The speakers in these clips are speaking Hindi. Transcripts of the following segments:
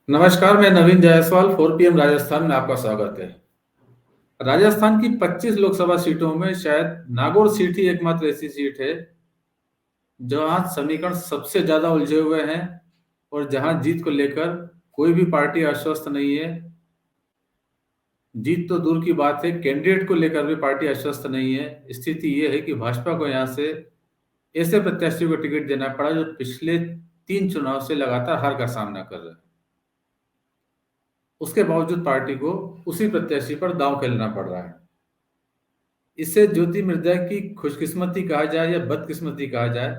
नमस्कार, मैं नवीन जायसवाल 4 PM राजस्थान में आपका स्वागत है। राजस्थान की 25 लोकसभा सीटों में शायद नागौर सीट ही एकमात्र ऐसी सीट है जहां समीकरण सबसे ज्यादा उलझे हुए हैं और जहां जीत को लेकर कोई भी पार्टी आश्वस्त नहीं है। जीत तो दूर की बात है, कैंडिडेट को लेकर भी पार्टी आश्वस्त नहीं है। स्थिति यह है कि भाजपा को यहां से ऐसे प्रत्याशी को टिकट देना पड़ा जो पिछले 3 चुनाव से लगातार हार का सामना कर रहे हैं। उसके बावजूद पार्टी को उसी प्रत्याशी पर दांव खेलना पड़ रहा है। इसे ज्योति मिर्जा की खुशकिस्मती कहा जाए या बदकिस्मती कहा जाए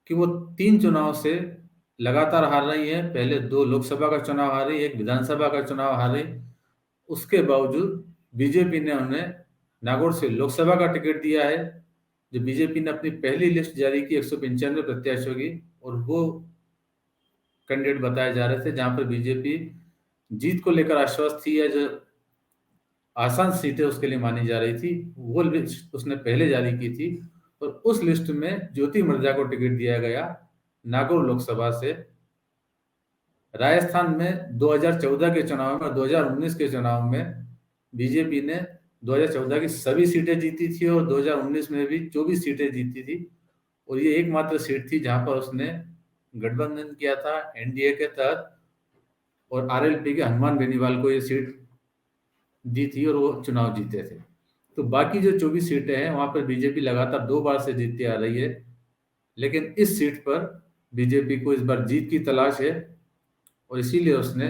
कि वो 3 चुनाव से लगातार हार रही है। पहले 2 लोकसभा का चुनाव हारी, एक विधानसभा का चुनाव हारी। उसके बावजूद बीजेपी ने उन्हें नागौर से लोकसभा का टिकट दिया है। जो बीजेपी ने अपनी पहली लिस्ट जारी की 195 प्रत्याशियों की, और वो कैंडिडेट बताए जा रहे थे जहां पर बीजेपी जीत को लेकर आश्वस्त थी या जो आसान सीटें उसके लिए मानी जा रही थी, वो लिस्ट उसने पहले जारी की थी। और उस लिस्ट में ज्योति मिर्जा को टिकट दिया गया नागौर लोकसभा से। राजस्थान में 2014 के चुनाव में और 2019 के चुनाव में बीजेपी ने 2014 की सभी सीटें जीती थी और 2019 में भी 24 सीटें जीती थी। और ये एकमात्र सीट थी जहां पर उसने गठबंधन किया था एनडीए के तहत, और आरएलपी के हनुमान बेनीवाल को ये सीट दी थी और वो चुनाव जीते थे। तो बाकी जो 24 सीटें हैं वहां पर बीजेपी लगातार 2 बार से जीतती आ रही है। लेकिन इस सीट पर बीजेपी को इस बार जीत की तलाश है और इसीलिए उसने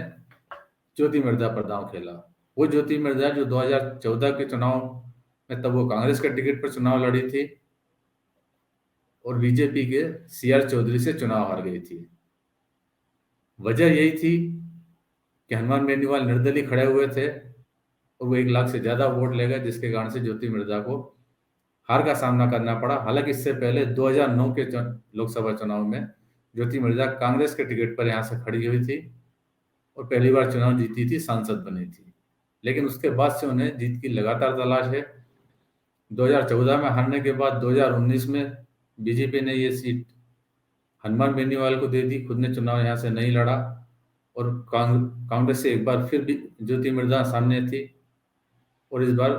ज्योति मिर्जा पर दांव खेला। वो ज्योति मिर्जा जो 2014 के चुनाव में, तब वो कांग्रेस के टिकट पर चुनाव लड़ी थी और बीजेपी के सीआर चौधरी से चुनाव हार गई थी। वजह यही थी कि हनुमान बेनीवाल निर्दलीय खड़े हुए थे और वो 1 लाख से ज्यादा वोट ले गए, जिसके कारण से ज्योति मिर्जा को हार का सामना करना पड़ा। हालांकि इससे पहले 2009 के लोकसभा चुनाव में ज्योति मिर्जा कांग्रेस के टिकट पर यहां से खड़ी हुई थी और पहली बार चुनाव जीती थी, सांसद बनी थी। लेकिन उसके बाद से उन्हें जीत की लगातार तलाश है। 2014 में हारने के बाद 2019 में बीजेपी ने ये सीट हनुमान बेनीवाल को दे दी, खुद ने चुनाव यहाँ से नहीं लड़ा। और कांग्रेस से एक बार फिर भी ज्योति मिर्जा सामने थी और इस बार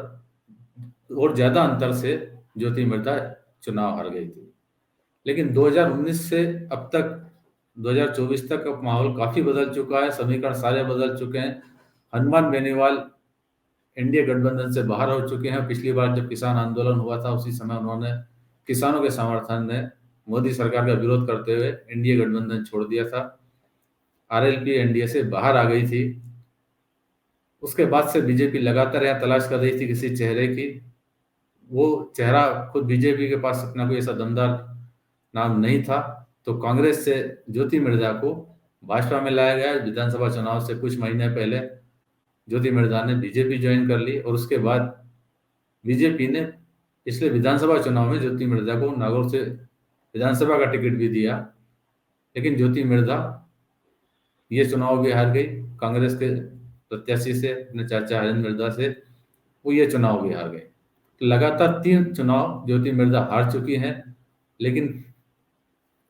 और ज्यादा अंतर से ज्योति मिर्जा चुनाव हार गई थी। लेकिन 2019 से अब तक 2024 तक अब माहौल काफी बदल चुका है, समीकरण सारे बदल चुके हैं। हनुमान बेनीवाल एनडीए गठबंधन से बाहर हो चुके हैं। पिछली बार जब किसान आंदोलन हुआ था उसी समय उन्होंने किसानों के समर्थन में मोदी सरकार का विरोध करते हुए एनडीए गठबंधन छोड़ दिया था। आरएलपी एनडीए से बाहर आ गई थी। उसके बाद से बीजेपी लगातार यहाँ तलाश कर रही थी किसी चेहरे की। वो चेहरा खुद बीजेपी के पास अपना कोई ऐसा दमदार नाम नहीं था, तो कांग्रेस से ज्योति मिर्जा को भाजपा में लाया गया। विधानसभा चुनाव से कुछ महीने पहले ज्योति मिर्जा ने बीजेपी ज्वाइन कर ली और उसके बाद बीजेपी ने पिछले विधानसभा चुनाव में ज्योति मिर्जा को नागौर से विधानसभा का टिकट भी दिया। लेकिन ज्योति मिर्जा ये चुनाव भी हार गई कांग्रेस के प्रत्याशी से, अपने चाचा हरेंद्र मिर्जा से। वो ये चुनाव भी हार गए। तो लगातार 3 चुनाव ज्योति मिर्जा हार चुकी हैं। लेकिन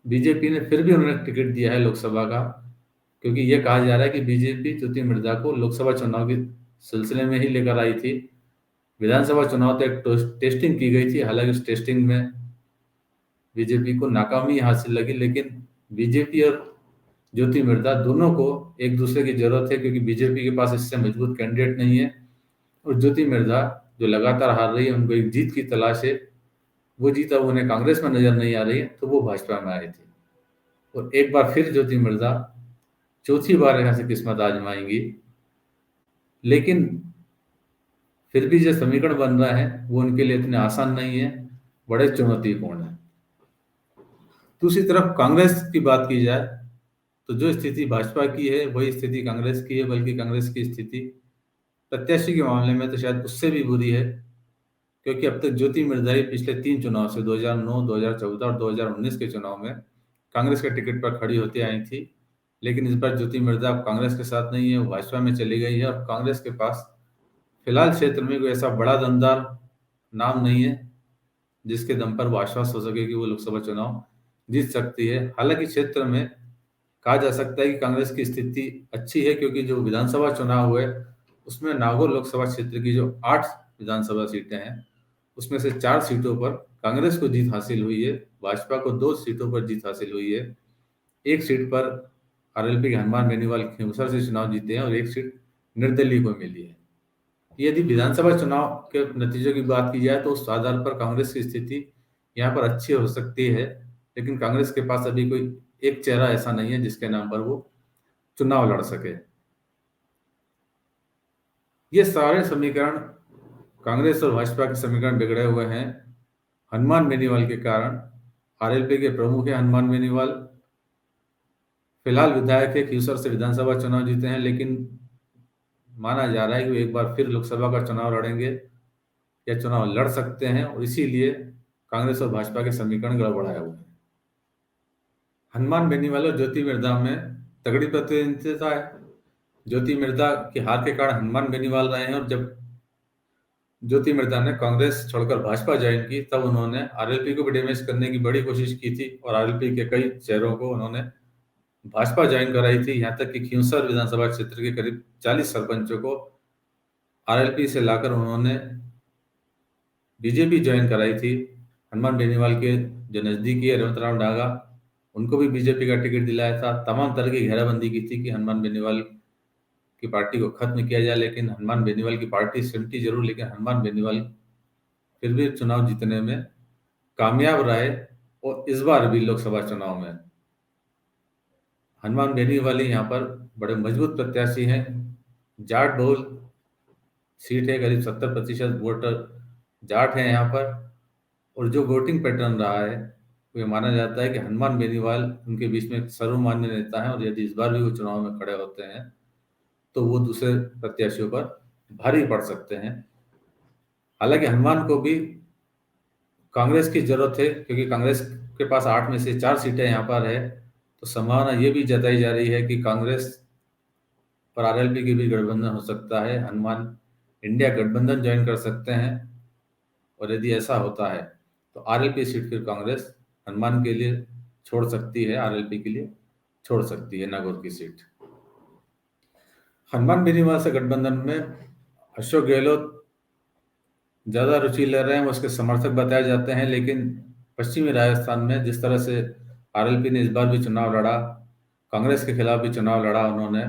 बीजेपी ने फिर भी उन्हें टिकट दिया है लोकसभा का, क्योंकि ये कहा जा रहा है कि बीजेपी ज्योति मिर्जा को लोकसभा चुनाव के सिलसिले में ही लेकर आई थी। विधानसभा चुनाव तो एक टेस्टिंग की गई थी, हालांकि उस टेस्टिंग में बीजेपी को नाकामी हासिल लगी। लेकिन बीजेपी और ज्योति मिर्जा दोनों को एक दूसरे की जरूरत है, क्योंकि बीजेपी के पास इससे मजबूत कैंडिडेट नहीं है और ज्योति मिर्जा जो लगातार हार रही है, उनको एक जीत की तलाश है। वो जीत अब उन्हें कांग्रेस में नजर नहीं आ रही है, तो वो भाजपा में आई थी। और एक बार फिर ज्योति मिर्जा चौथी बार यहाँ से किस्मत आजमाएंगी। लेकिन फिर भी जो समीकरण बन रहा है वो उनके लिए इतने आसान नहीं है, बड़े चुनौतीपूर्ण है। दूसरी तरफ कांग्रेस की बात की जाए तो जो स्थिति भाजपा की है वही स्थिति कांग्रेस की है, बल्कि कांग्रेस की स्थिति प्रत्याशी के मामले में तो शायद उससे भी बुरी है। क्योंकि अब तक ज्योति मिर्जा ही पिछले 3 चुनाव से 2009, 2014 और 2019 के चुनाव में कांग्रेस के टिकट पर खड़ी होती आई थी। लेकिन इस बार ज्योति मिर्जा अब कांग्रेस के साथ नहीं है, वो भाजपा में चली गई है और कांग्रेस के पास फिलहाल क्षेत्र में कोई ऐसा बड़ा दमदार नाम नहीं है जिसके दम पर वो आश्वस्त हो सके कि वो लोकसभा चुनाव जीत सकती है। हालांकि क्षेत्र में कहा जा सकता है कि कांग्रेस की स्थिति अच्छी है, क्योंकि जो विधानसभा चुनाव हुए उसमें नागौर लोकसभा क्षेत्र की जो 8 विधानसभा सीटें हैं उसमें से 4 सीटों पर कांग्रेस को जीत हासिल हुई है, भाजपा को 2 सीटों पर जीत हासिल हुई है। एक सीट पर आरएलपी के हनुमान बेनीवाल खींवसर से चुनाव जीते हैं और एक सीट निर्दलीय को मिली है। यदि विधानसभा चुनाव के नतीजों की बात की जाए तो उस आधार पर कांग्रेस की स्थिति यहाँ पर अच्छी हो सकती है, लेकिन कांग्रेस के पास अभी कोई एक चेहरा ऐसा नहीं है जिसके नाम पर वो चुनाव लड़ सके। ये सारे समीकरण कांग्रेस और भाजपा के समीकरण बिगड़े हुए हैं हनुमान बेनीवाल के कारण। आरएलपी के प्रमुख है हनुमान बेनीवाल, फिलहाल विधायक है, खींवसर से विधानसभा चुनाव जीते हैं, लेकिन माना जा रहा है कि वो एक बार फिर लोकसभा का चुनाव लड़ेंगे या चुनाव लड़ सकते हैं, और इसीलिए कांग्रेस और भाजपा के समीकरण गड़बड़ाए हुए हैं। हनुमान बेनीवाल और ज्योति मिर्धा में तगड़ी प्रतिद्वंदिता है। ज्योति मिर्धा की हार के कारण हनुमान बेनीवाल रहे हैं, और जब ज्योति मिर्धा ने कांग्रेस छोड़कर भाजपा ज्वाइन की तब उन्होंने आरएलपी को भी डैमेज करने की बड़ी कोशिश की थी, और आरएलपी के कई चेहरों को उन्होंने भाजपा ज्वाइन कराई थी। यहाँ तक कि खींवसर विधानसभा क्षेत्र के करीब 40 सरपंचों को आरएलपी से लाकर उन्होंने बीजेपी ज्वाइन कराई थी। हनुमान बेनीवाल के जो नजदीकी है रमत राम डागा, उनको भी बीजेपी का टिकट दिलाया था। तमाम तरह की घेराबंदी की थी कि हनुमान बेनीवाल की पार्टी को खत्म किया जाए, लेकिन हनुमान बेनीवाल की पार्टी सिमटी जरूर, लेकिन हनुमान बेनीवाल फिर भी चुनाव जीतने में कामयाब रहे। और इस बार भी लोकसभा चुनाव में हनुमान बेनीवाल यहाँ पर बड़े मजबूत प्रत्याशी हैं। जाट बहुल सीट है, करीब 70% वोटर जाट हैं यहाँ पर, और जो वोटिंग पैटर्न रहा है वो ये माना जाता है कि हनुमान बेनीवाल उनके बीच में एक सर्वमान्य नेता है, और यदि इस बार भी वो चुनाव में खड़े होते हैं तो वो दूसरे प्रत्याशियों पर भारी पड़ सकते हैं। हालांकि हनुमान को भी कांग्रेस की जरूरत है, क्योंकि कांग्रेस के पास 8 में से 4 सीटें यहाँ पर है, तो संभावना ये भी जताई जा रही है कि कांग्रेस पर आरएलपी की भी गठबंधन हो सकता है। हनुमान इंडिया गठबंधन ज्वाइन कर सकते हैं, और यदि ऐसा होता है तो आरएलपी सीट फिर कांग्रेस हनुमान के लिए छोड़ सकती है, आरएलपी के लिए छोड़ सकती है नागौर की सीट। हनुमान बेनीवाल से गठबंधन में अशोक गहलोत ज्यादा रुचि ले रहे हैं, वो उसके समर्थक बताए जाते हैं, लेकिन पश्चिमी राजस्थान में जिस तरह से आरएलपी ने इस बार भी चुनाव लड़ा, कांग्रेस के खिलाफ भी चुनाव लड़ा उन्होंने,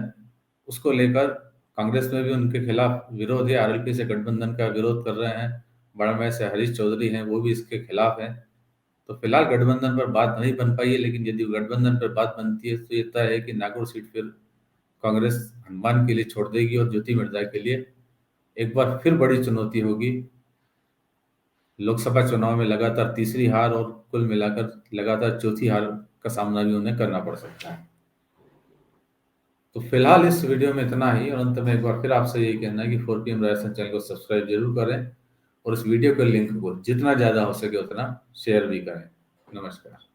उसको लेकर कांग्रेस में भी उनके खिलाफ विरोध है, आरएलपी से गठबंधन का विरोध कर रहे हैं। बड़मेर से हरीश चौधरी हैं, वो भी इसके खिलाफ हैं। तो फिलहाल गठबंधन पर बात नहीं बन पाई है, लेकिन यदि गठबंधन पर बात बनती है तो ये तय है कि नागौर सीट फिर कांग्रेस हनुमान के लिए छोड़ देगी, और ज्योति मिर्धा के लिए एक बार फिर बड़ी चुनौती होगी। लोकसभा चुनाव में लगातार तीसरी हार और कुल मिलाकर लगातार चौथी हार का सामना भी उन्हें करना पड़ सकता है। तो फिलहाल इस वीडियो में इतना ही, और अंत में एक बार फिर आपसे यही कहना है कि 4PM राजस्थान चैनल को सब्सक्राइब जरूर करें, और इस वीडियो के लिंक को जितना ज़्यादा हो सके उतना शेयर भी करें। नमस्कार।